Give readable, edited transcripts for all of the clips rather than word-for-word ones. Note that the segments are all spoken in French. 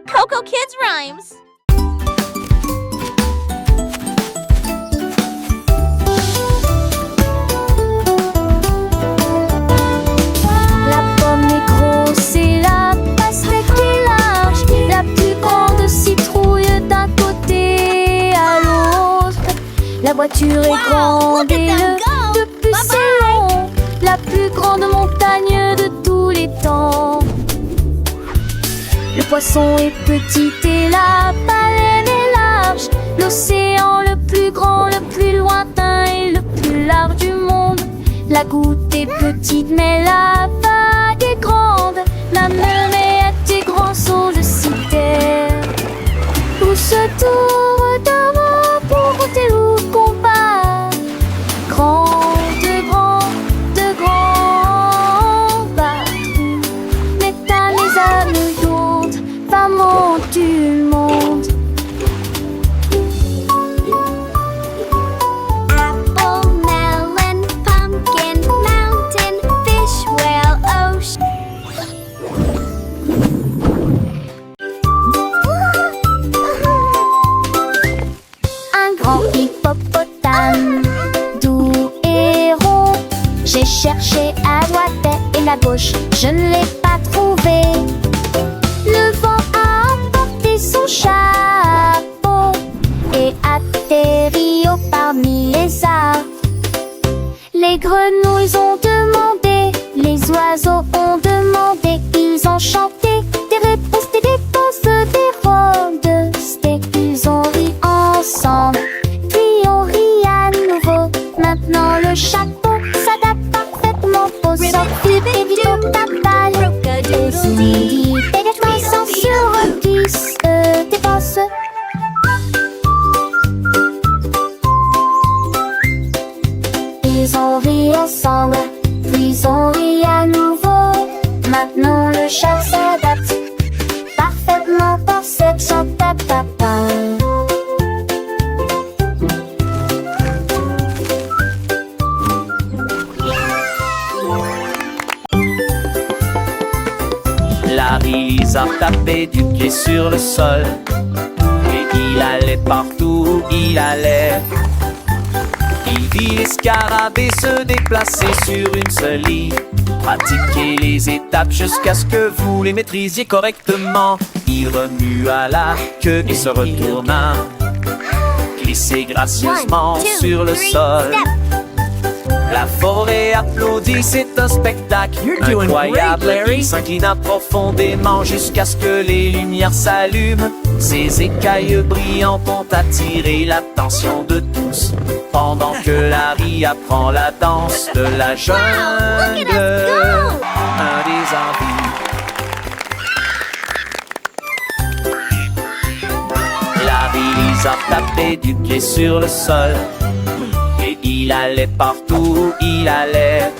Coco Kids Rhymes. La pomme est grosse et la pastèque est large. La plus grande citrouille d'un côté à l'autre. La voiture est grande et le bus est long. La plus grande montagne de tous les temps. Le poisson est petit et la baleine est large. L'océan le plus grand, le plus lointain et le plus large du monde. La goutte est petite mais la vague est grande. La merette et grands sauts de citer. Tous autour d'un mot pour monter ou combat. De grands bateaux. Métal les amusantes, femmes du monde. Apple, melon, pumpkin, mountain, fish, whale, ocean. Un grand hippopotame, doux et rond. J'ai cherché à droite et à gauche, je ne l'ai pas trouvé. Le vent a emporté son chapeau et atterri au parmi les arbres. Les grenouilles ont demandé, les oiseaux ont demandé, ils ont chanté des réponses, des rondes. Ils ont ri ensemble, puis on rit à nouveau. Maintenant le chapeau s'adapte parfaitement au sortir des tabac. Et si des sans sur 10 dépense. Ils ont ri ensemble, puis on rit à nouveau. Maintenant le chat s'adapte parfaitement pour cette chante à papa. Larry a tapé du pied sur le sol et il allait partout où il allait. Il vit les scarabées se déplacer sur une seule ligne. Pratiquez les étapes jusqu'à ce que vous les maîtrisiez correctement. Il remua la queue et se retourna, glissait gracieusement sur le sol. La forêt applaudit, c'est un spectacle incroyable. Il s'inclina profondément jusqu'à ce que les lumières s'allument. Ses écailles brillantes ont attiré l'attention de tous, pendant que Larry apprend la danse de la jungle. Un des envies. Larry a tapé du pied sur le sol et il allait partout où il allait.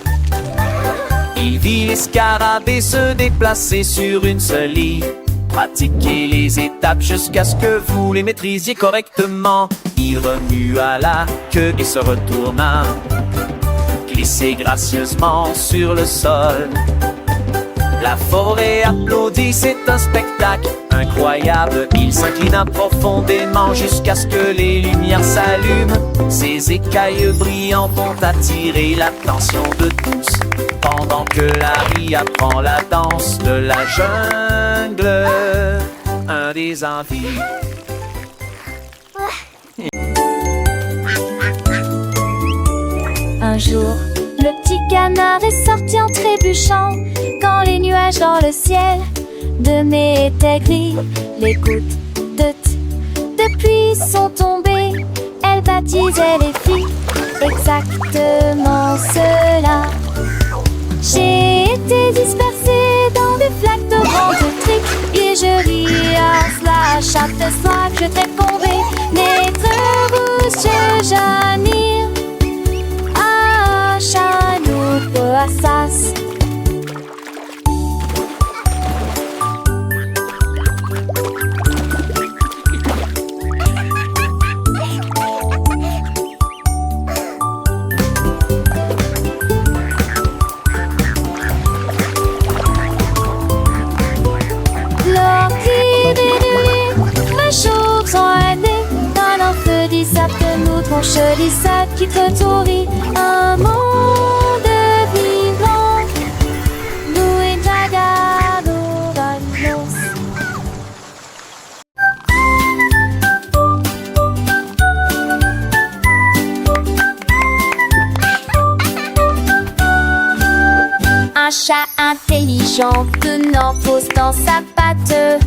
Il vit les scarabées se déplacer sur une seule ligne. Pratiquez les étapes jusqu'à ce que vous les maîtrisiez correctement. Il remua la queue et se retourna, glissait gracieusement sur le sol. La forêt applaudit, c'est un spectacle incroyable. Il s'inclina profondément jusqu'à ce que les lumières s'allument. Ses écailles brillantes ont attiré l'attention de tous, pendant que Larry apprend la danse de la jungle. Un des envies. Un jour, le petit canard est sorti en trébuchant. Quand les nuages dans le ciel de mai étaient gris, les gouttes de pluie sont tombées. Elles baptisaient les filles, exactement cela. J'ai été dispersée dans des flaques de rencontrées et je ris à cela chaque soir que je t'ai tombé. Naître rouge, Janir, à Chanou, Assas. bouche les sacs qui te nourrit. Un monde vivant, nous et Tagados. Un chat intelligent tenant pose dans sa patte.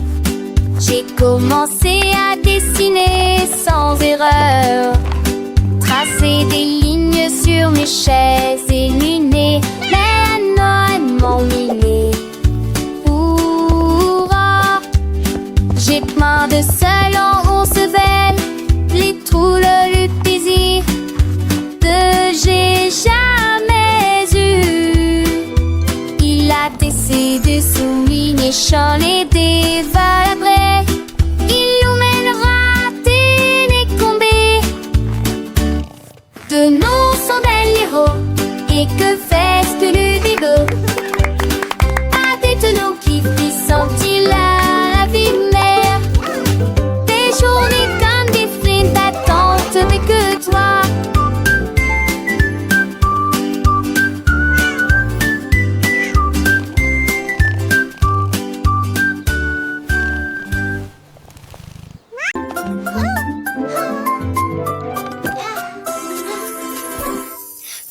J'ai commencé à dessiner sans erreur, tracer des lignes sur mes chaises illuminées, mais anonymement miné. Hurrah! J'ai plein de seuls en 11 belles, les trous, le plaisir que j'ai jamais eu. Il a tessé de souligner champs et des valabrés. Il nous mènera décombés de nos centaines héros. Et que fait-ce que le bigot? Arrête-nous qui frissent-ils à la vie mère? Des journées comme des flins d'attente, mais que toi.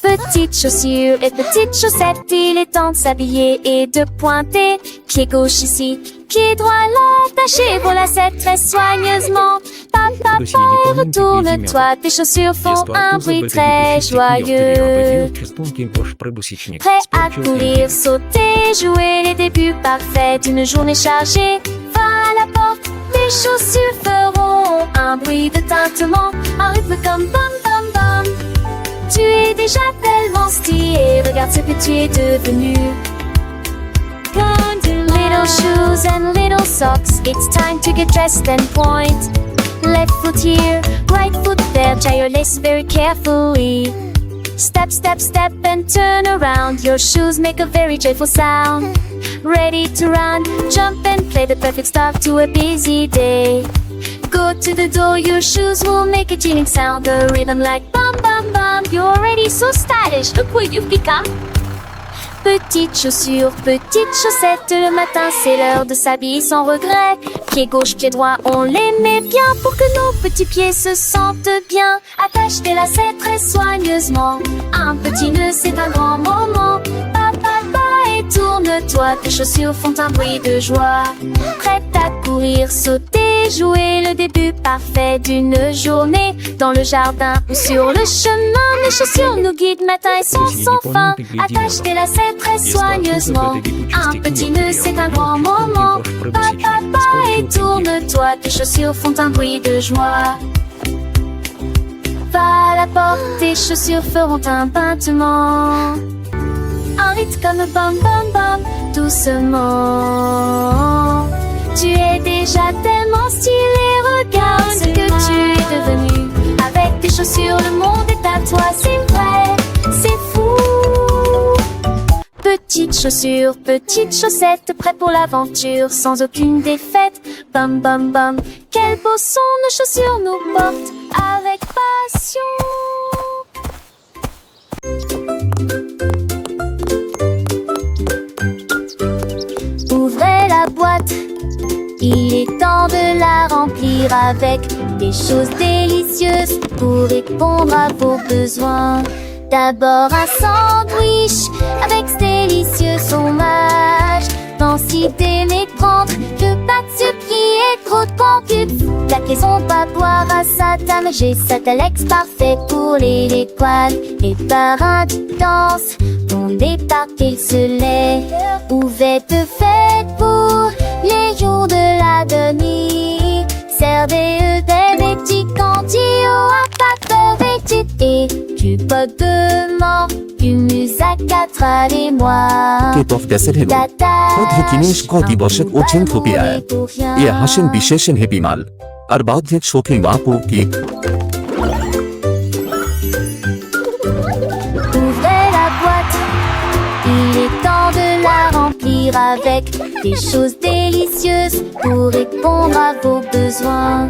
Petites chaussures et petites chaussettes, il est temps de s'habiller et de pointer. Pied gauche ici, pied droit là, taché pour la cette très soigneusement. Papa, retourne-toi, tes chaussures font un bruit très joyeux. Prêt à courir, sauter, jouer les débuts parfaits d'une journée chargée. Va à la porte, tes chaussures feront un bruit de tintement, un rythme comme bam bam bam. Tu es déjà tellement stylé, regarde ce que tu es devenu. Little shoes and little socks, it's time to get dressed and point. Left foot here, right foot there, tie your lace very carefully. Step, step, step and turn around, your shoes make a very joyful sound. Ready to run, jump and play, the perfect start to a busy day. Go to the door, your shoes will make a chilling sound, the rhythm like bum bum bum. You're already so stylish, look what you've become. Petites chaussures, petites chaussettes, le matin c'est l'heure de s'habiller sans regret. Pied gauche, pied droit, on les met bien pour que nos petits pieds se sentent bien. Attache tes lacets très soigneusement, un petit nœud c'est un grand moment. Et tourne-toi, tes chaussures font un bruit de joie. Prête à courir, sauter, jouer le début parfait d'une journée. Dans le jardin ou sur le chemin, mes chaussures nous guident matin et soir sans fin. Attache tes lacets très soigneusement, un petit nœud c'est un grand moment. Et tourne-toi, tes chaussures font un bruit de joie. Va à la porte, tes chaussures feront un battement. Un rythme comme bam bam bam, doucement. Tu es déjà tellement stylé, regarde ce que tu es devenu. Avec tes chaussures, le monde est à toi, c'est vrai, c'est fou. Petites chaussures, petites chaussettes, prêt pour l'aventure, sans aucune défaite. Bam bam bam, quel beau son nos chaussures nous portent avec passion. Ouvrez la boîte, il est temps de la remplir avec des choses délicieuses pour répondre à vos besoins. D'abord un sandwich avec ce délicieux fromage. Densité les prendre, que pas de sucre qui est trop de pancube. La maison va boire à sa dame, j'ai ça Alex parfait pour les étoiles. Et par un danse, on départ qu'il se lève. Ouverte faite pour les jours de la demi. Servez des petits candies au impact et du pot de mort, du musac à travers moi. কেটফ গ্যাসের হেলো পদ্ধতিনিশ দিবসের ওছেন থপিয়ায় এ হাসেন বিশেষেন হেপিমাল আর বাধ্যের শোকে বাপু কি Ouvrez la boîte, il est temps de la remplir avec des choses délicieuses pour répondre à vos besoins.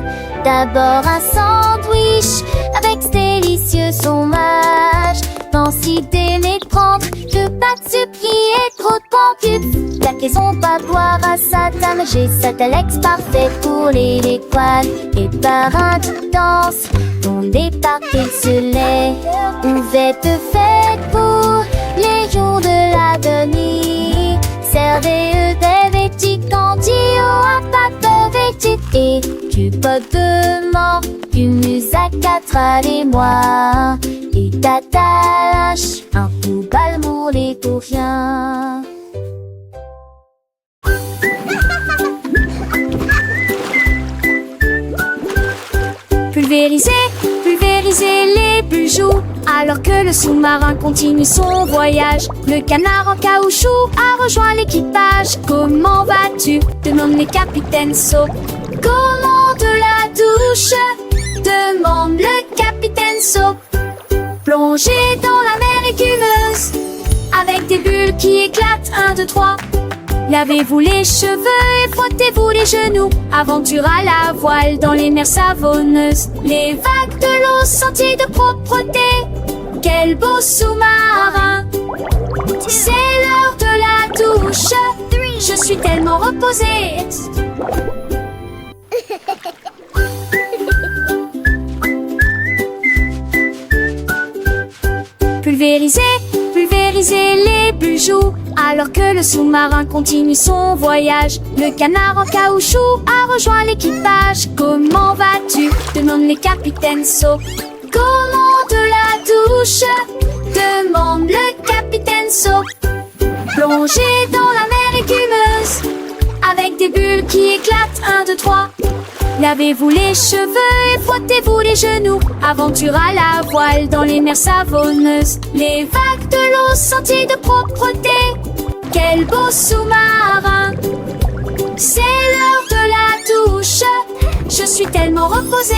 D'abord un sandwich avec ce délicieux de son âge. Pensif d'aimer prendre, de pas de supplier trop de pancubes. Claquer son papoir à Satan, j'ai Satalex parfait pour les décoines. Et par un qui danse, ton départ qu'il se lève. Ouverte faite pour les jours de l'avenir. Servez des vêtis candy ou un pâte vêtis. Et tu peux de mort, une musac à travers moi. Et t'attaches un coup balmouré pour rien. Pulvériser, pulvériser les bijoux. Alors que le sous-marin continue son voyage, le canard en caoutchouc a rejoint l'équipage. Comment vas-tu? Demande les capitaines Soap. Comment de la douche? Demande le capitaine Soap. Plongez dans la mer écumeuse, avec des bulles qui éclatent, 1, 2, 3. Lavez-vous les cheveux et frottez-vous les genoux. Aventure à la voile dans les mers savonneuses. Les vagues de l'eau sentiers de propreté. Quel beau sous-marin! C'est l'heure de la douche. Je suis tellement reposée. Pulvériser, pulvériser les bijoux. Alors que le sous-marin continue son voyage, le canard en caoutchouc a rejoint l'équipage. Comment vas-tu? Demande les capitaines Soap. Comment de la douche? Demande le capitaine Soap. Plongez dans la mer écumeuse, avec des bulles qui éclatent, 1, 2, 3. Lavez-vous les cheveux et frottez-vous les genoux. Aventure à la voile dans les mers savonneuses. Les vagues de l'eau sentiers de propreté. Quel beau sous-marin! C'est l'heure de la douche. Je suis tellement reposée.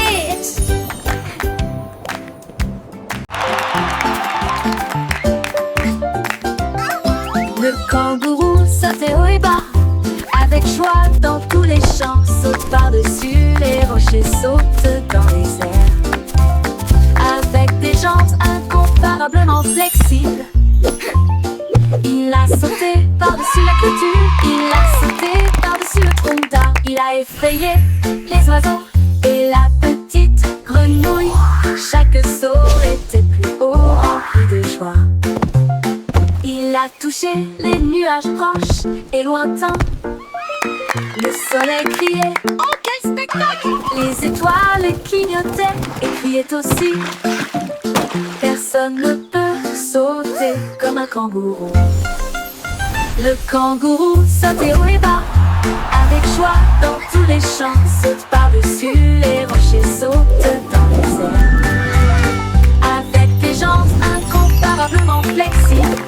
Le kangourou sautait haut et bas, avec joie dans tous les champs. Saute par-dessus les rochers, saute dans les airs. Avec des jambes incomparablement flexibles, il a sauté par-dessus la clôture. Il a sauté par-dessus le tronc d'arbre. Il a effrayé les oiseaux et la petite grenouille. Chaque saut était plus haut, rempli de joie. Il a touché les nuages proches et lointains. Le soleil criait, oh quel spectacle! Les étoiles clignotaient et criaient aussi. Personne ne peut sauter comme un kangourou. Le kangourou sautait haut et bas, avec joie dans tous les champs. Saute par-dessus les rochers, saute dans les airs. Avec des jambes incomparablement flexibles,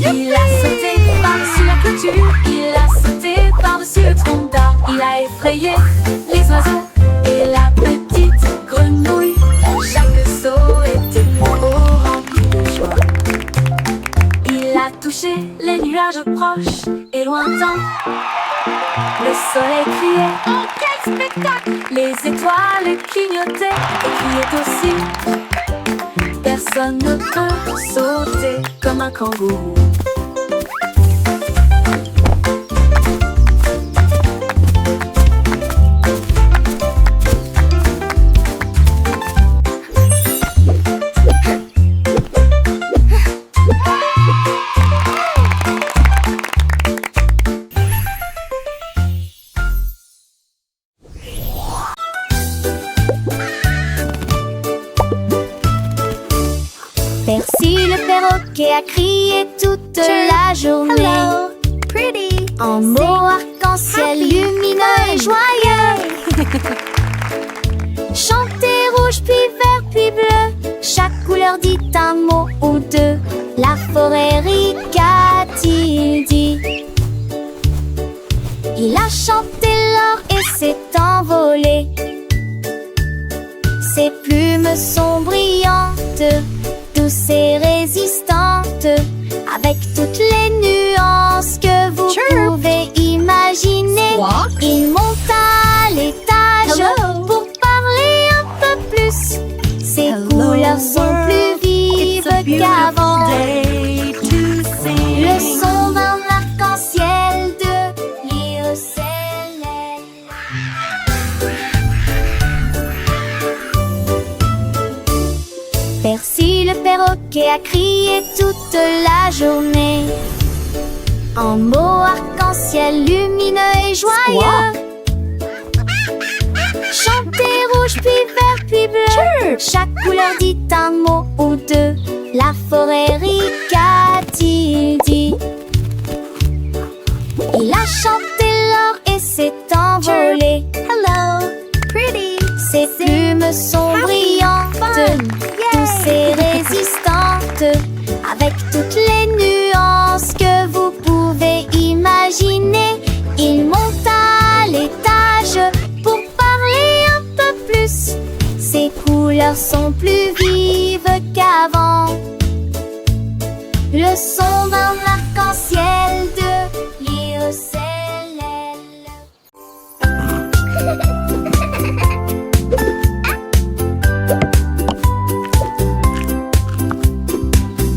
il a sauté par-dessus la clôture. Il a sauté par-dessus le tronc d'arbre. Il a effrayé les oiseaux et la petite grenouille. Chaque saut était plus haut, rempli de joie. Il a touché les nuages proches et lointains. Le soleil criait, oh quel spectacle! Les étoiles clignotaient et criaient aussi. Personne ne peut sauter comme un kangourou. Percy le perroquet a crié toute la journée. Hello, pretty. En mots arc-en-ciel lumineux et joyeux. Chantez rouge puis vert puis bleu. Chaque couleur dit un mot ou deux. La forêt rit, qu'a-t-il dit? Il a chanté l'or et s'est envolé. Ses plumes sont brillantes, douces et résistantes, avec toutes les nuances que vous pouvez imaginer. Il monte à l'étage pour parler un peu plus. Ses couleurs qu'avant. day to sing. Le son d'un arc-en-ciel de l'IECLL. Percy le perroquet a crié toute la journée en mots arc-en-ciel lumineux et joyeux. Chantez rouge puis vert puis bleu, chaque couleur dit un mot ou deux. La forêt rica-t-il dit. Il a chanté l'or et s'est envolé. Hello, pretty. Ses plumes sont brillantes, douces et résistantes, avec toutes les nuances que vous pouvez imaginer. Il monte à l'étage pour parler un peu plus. Ses couleurs sont plus vives qu'avant. Le son d'un arc-en-ciel de l'IECLL.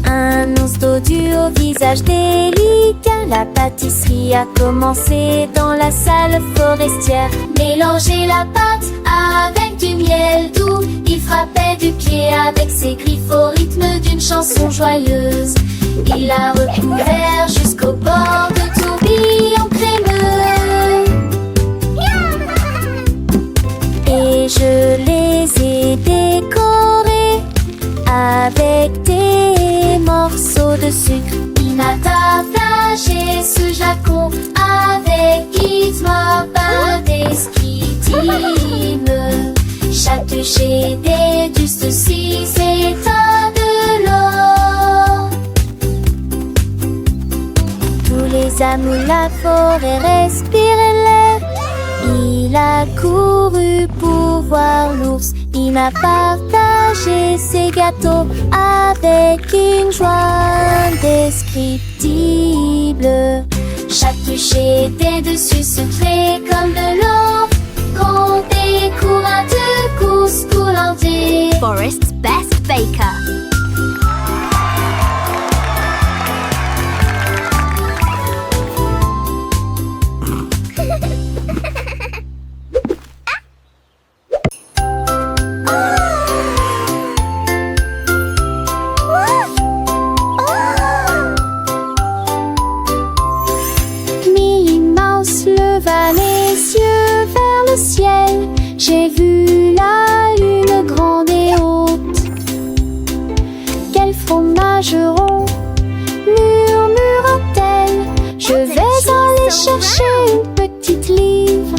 Un ours dodu au visage délicat. La pâtisserie a commencé dans la salle forestière. Mélangez la pâte avec du miel doux. Il frappait du pied avec ses griffes au rythme d'une chanson joyeuse. Il l'a recouvert jusqu'au bord de tourbillons crémeux. Et je les ai décorés avec des morceaux de sucre. Il m'a partagé ce jacon avec Gizmo indescriptible. Chatouché des dustes si états de l'or. Tous les amours, la forêt respiraient l'air. Il a couru pour voir l'ours. Il m'a partagé ses gâteaux avec une joie indescriptible. Chaque toucher était dessus secret comme de l'or. Quand des courants de course coulantés. Forest's best baker. Minnie Mouse leva les yeux vers le ciel. J'ai vu la lune grande et haute. Quel fromage rond, murmura-t-elle. Je vais aller chercher une petite livre.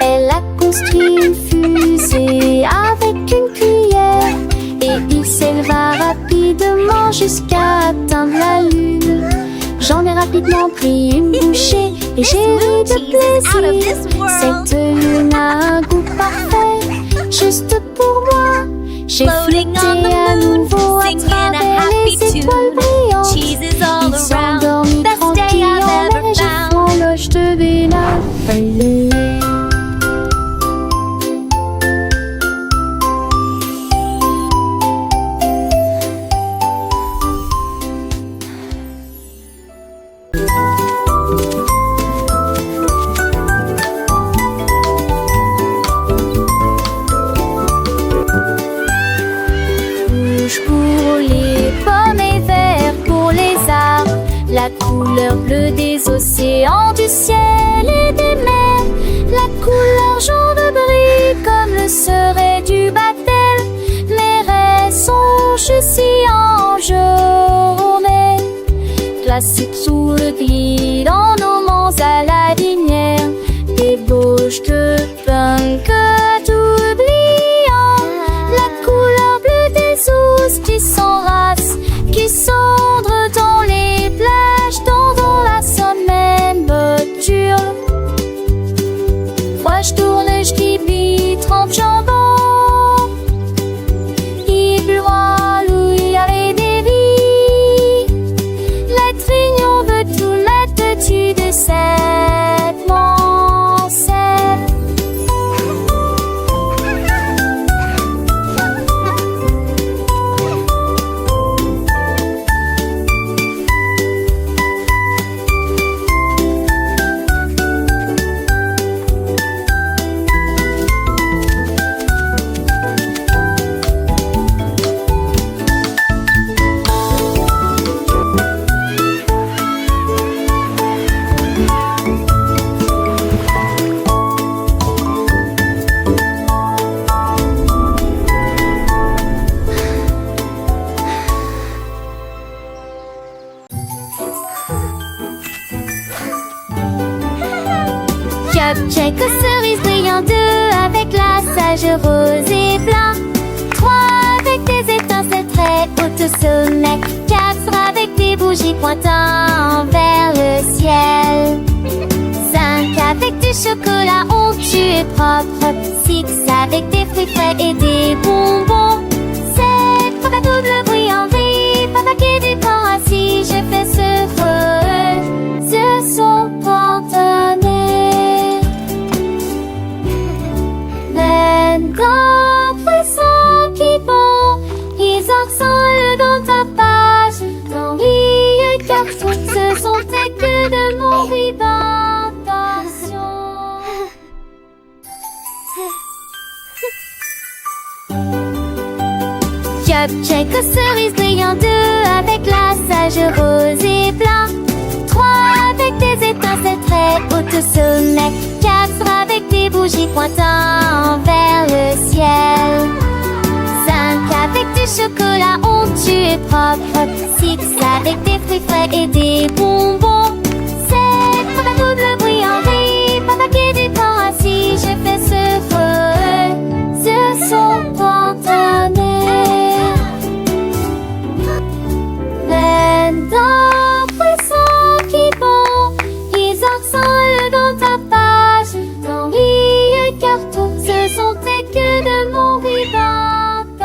Elle a construit une fusée avec une cuillère. Et il s'éleva rapidement jusqu'à atteindre la lune. J'en ai rapidement pris une bouchée et j'ai ri de plaisir. Cette lune a un goût parfait, juste pour moi. J'ai Floating flotté on the à moon, nouveau à singing a travers happy les tune. étoiles brillantes. Cheeses all Ils sont around, endormis best day tranquilles I've en ever neige found. et franloche de Bénin. Rouge pour les pommes et vert pour les arbres. La couleur bleue des océans, du ciel et des mers. La couleur jaune brille comme le serait du baptême. Les raies sont en journée. Classique sous le glis dans nos monts à la lumière. Débauche de punk tout brillant. La couleur bleue des ours qui s'enracent, qui cendrent dans les plages, dans la semaine nocturne. Moi je tourne, je kibis, trempe jambon. Il broie, il y avait des vies. La trignon veut tout mettre dessus de cette mancette. Cupcake aux cerises brillantes, 2 avec glaçage rose et blanc, 3 avec des étincelles très hautes au sommet, 4 avec des bougies pointant vers le ciel, 5 avec du chocolat onctueux et propre, 6 avec des fruits frais et des bonbons, 7 papa double brillant gris, papa qui du pain assis, je fais ce son partenaire. Maintenant, pressant qui vont, ils ensemble dans ta page, dans les cartons, ce sont tes que de mon inventation. Cupcake aux cerises brillantes, 2 avec glaçage rose et blanc, 3 avec des étincelles très hautes au sommet, 4 avec des bougies pointant vers le ciel, 5 avec du chocolat onctueux et propre, 6 avec des fruits frais et des bonbons, 7 papa double brillant gris, papa qui du pain assis, je fais ce son partenaire. Maintenant, pressant qui vont, ils ensemble dans ta page, dans les cartons, ce sont tes que de mon inventation.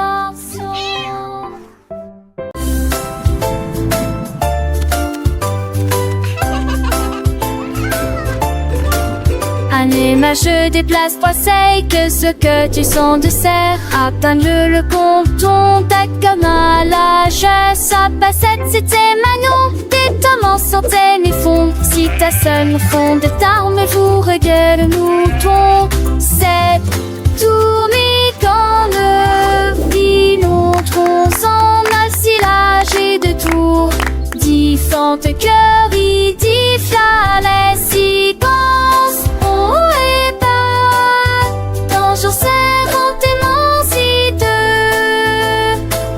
Allumage, je déplace 3 seils, que ce que tu sens de serre, atteins le compton, ta comme à l'âge, sa passette c'était Manon, tes tomes sortaient mes fonds, si ta seule fond de tarme, vous regarde le mouton, c'est tourné quand le filon tronçon, en silage et de tours, différentes cœurs, il diffia les séquences. Bonjour, c'est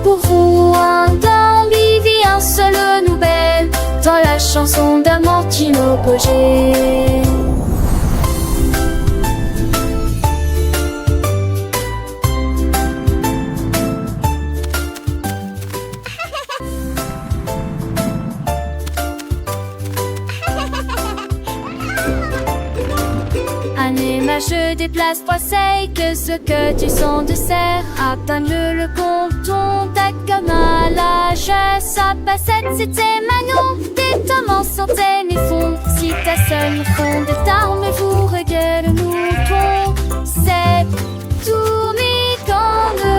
pour vous un d'ambivi, un seul nouvelle dans la chanson d'Amortino Pogé. Je déplace 3 seils, que ce que tu sens de serre, atteins le compton, ta comme à l'âge, sa passette c'était Manon, tes tomes sortaient mes fonds, si ta seule fond de tarme, vous regarde le mouton, c'est tourné quand le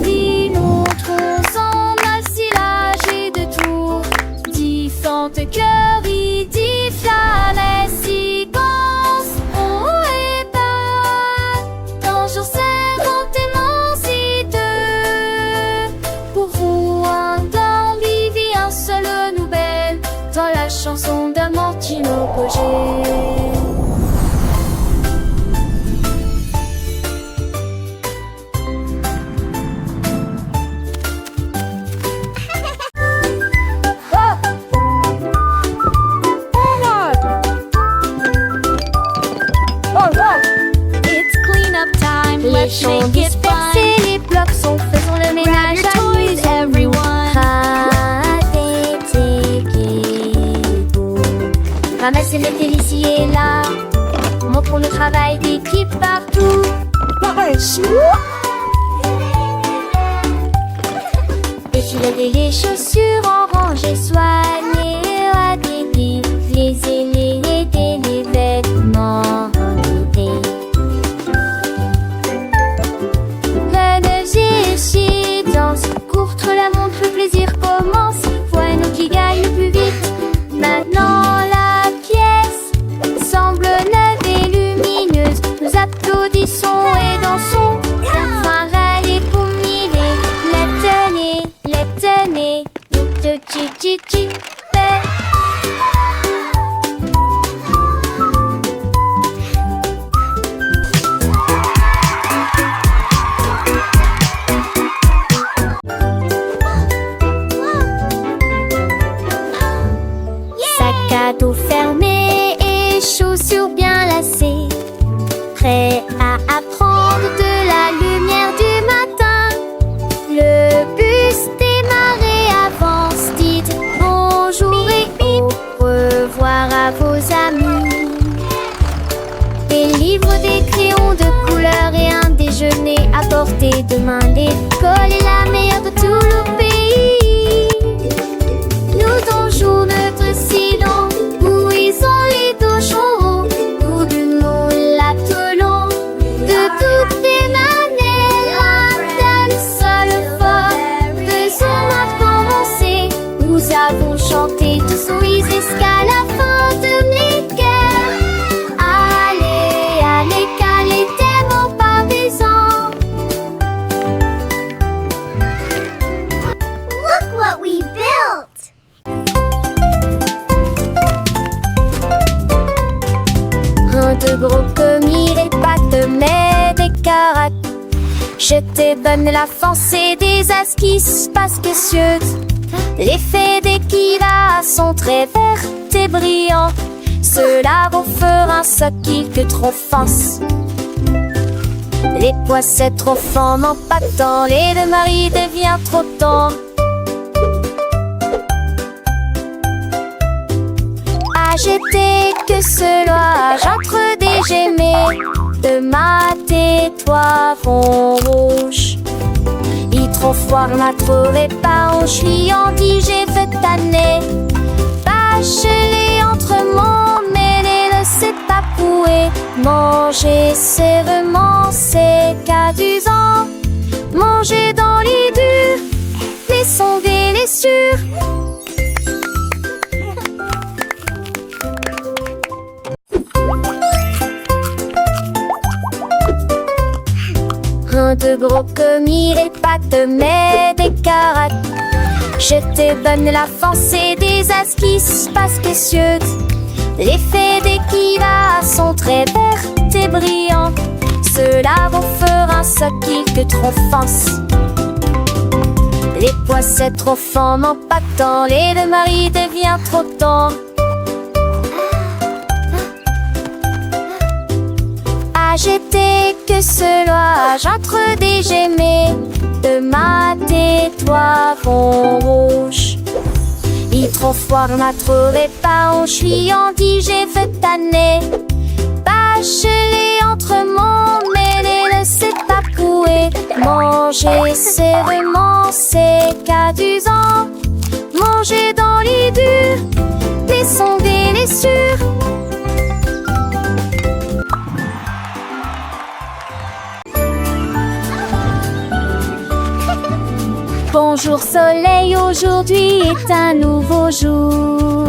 filon tronçon, en silage et de tours, différentes cœurs, il diffia les séquences. Chanson d'Amortino Pogé. It's cleanup time. Let's make it fun. Les blocs sont, faisons le ménage. Grab your toys, everyone. Ramasser les délices ici et là, montrons le travail d'équipe partout. Défiler les chaussures en rangée, soigner à des les aînés, aider les vêtements en été. L'énergie danse, courte la montre, le plaisir commence. Voilà qui gagne le plus vite. Maintenant la pièce semble neuve et lumineuse. Nous applaudissons et dansons. Enfin râler pour mille, les tenez, tu. Sac à dos fermé et chaussures bien lacées. à vos amis. Des livres, des crayons de couleur et un déjeuner à portée de main. L'école est la meilleure de tout le pays. Nous donjons notre silence où ils ont les dos chauds. Nous nous l'appelons de toutes les manières. Un tel seul fort, faisons-moi commencer. Nous avons chanté tous oui jusqu'à la fin de mes cœurs. Allez, allez, calez tes mots par des ans. Look what we built! Un de gros commis, des pâtes, mais des carottes. Je te donne la force et des esquisses parce que spécieuses. Les faits d'équila sont très verts et brillants. Cela vous fera ce qui que trop face. Les poissets trop forts n'en pas tant. Les deux maris devient trop tendre. Acheter que cela entre des gemets de mat et toi fond rouge. Il trop fort n'a trouvé pas, je suis en dit j'ai fait tanner. Bâche-les entre mon mêlé, ne sait pas pouer. Manger sévèrement, c'est qu'adusant. Manger dans les durs, les sonder les sûrs. Un de gros commis, des pâtes, mais des carottes. Je te donne la force et des esquisses parce que spécieuses. Les faits d'équila sont très verts et brillants. Cela vous fera ce qui que trop face. Les poissets trop forts n'en pas tant. Les deux maris devient trop tendre. Acheter que cela entre des gemets de mat et toi fond rouge. Il trop fort n'a trouvé pas, je suis en dit j'ai fait tanner. Bâche-les entre mon mêlé, ne sait pas couer. Manger sévèrement, c'est qu'adusant. Manger dans les durs, les sonder les sûrs. Bonjour soleil, aujourd'hui est un nouveau jour.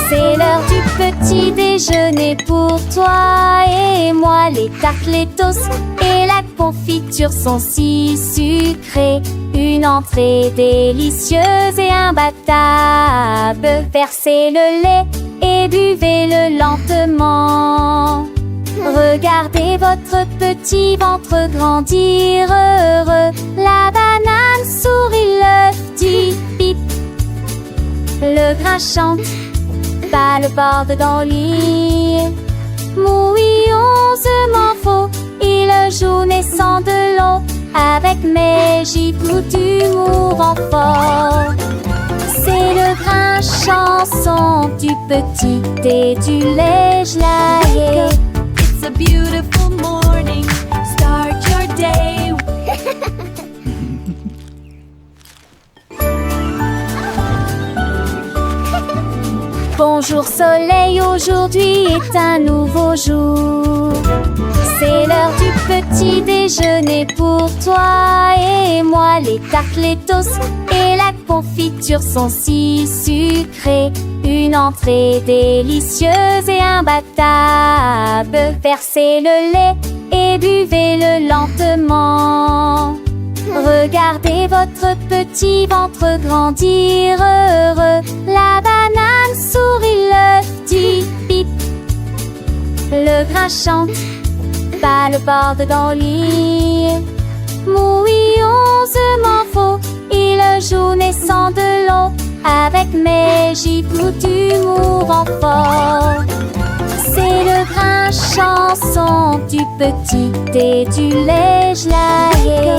C'est l'heure du petit déjeuner pour toi et moi. Les tartes, les toasts et la confiture sont si sucrées. Une entrée délicieuse et imbattable. Versez le lait et buvez-le lentement. Regardez votre petit ventre grandir heureux. La banane sourit, l'œuf dit pip. Le grain chante, pas le bord dans le lit. Mouillonsement faux, il joue naissant de l'eau. Avec mes gibous d'humour en fort. C'est le grain chanson du petit et du lait gelé. It's a beautiful morning. Start your day. Bonjour soleil, aujourd'hui est un nouveau jour. C'est l'heure du petit déjeuner pour toi et moi. Les tartes, les toasts et la confiture sont si sucrées. Une entrée délicieuse et imbattable. Versez le lait et buvez-le lentement. Regardez votre petit ventre grandir heureux. La banane sourit, l'œuf dit pip. Le grain chante, pas le bord dans le lit. Mouillonsement faux, il joue naissant de l'eau. Avec mes gibous d'humour en fort. C'est le grain chanson du petit et du lait gelé.